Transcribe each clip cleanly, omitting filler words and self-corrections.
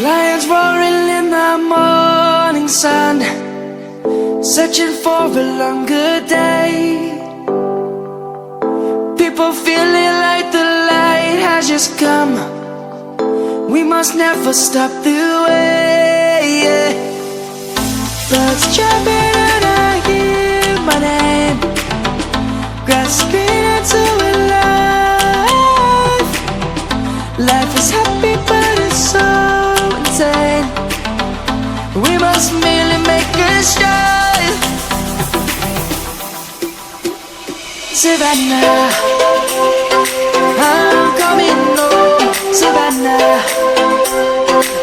Lions roaring in the morning sun, searching for a longer day. People feeling like the light has just come. We must never stop the way. Birds chirping and I hear my name, grasping into a life. Life is happy but it's so insane. We must merely make a start. Savannah, I'm coming home. Savannah,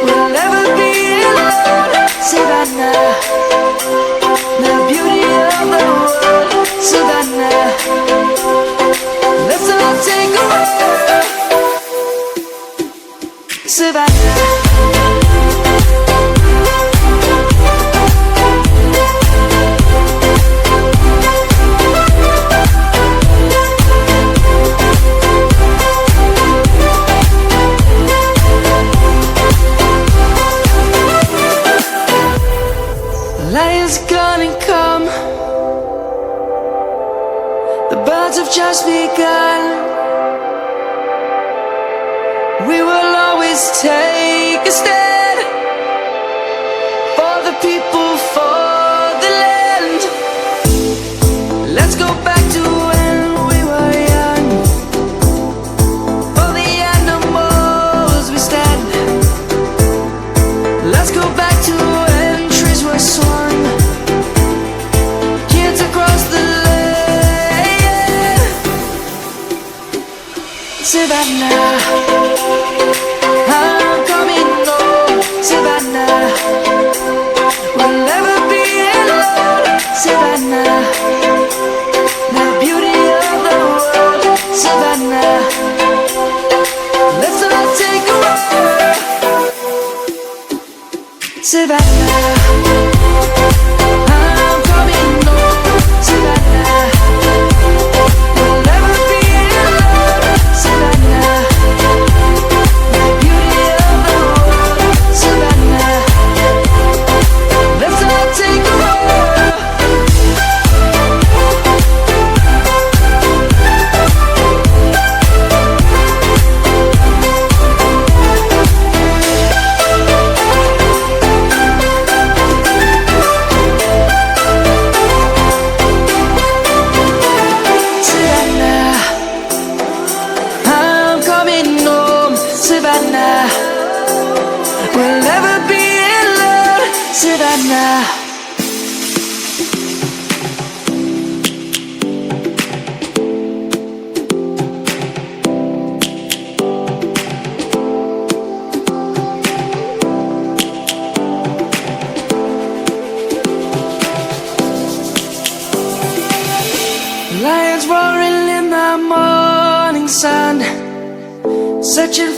we'll never be alone. Savannah, the beauty of the world. Savannah, let's all take a walk. Savannah, lion's gonna come. The birds have just begun. We will always take a stand for the people, for the land. Let's go back to when we were young. For the animals we stand. Let's go back to when trees were swung, kids across the land. Savannah, I'm coming home. Savannah, we'll never be alone. Savannah, the beauty of the world. Savannah, let's all take a walk. Savannah, I'm coming home. Savannah, we'll never be alone. Savannah, the beauty of the world. Savannah, let's all take a walk. Savannah, I'm coming home. Savannah, we'll never be alone. Savannah. Lions roaring in the morning sun, searching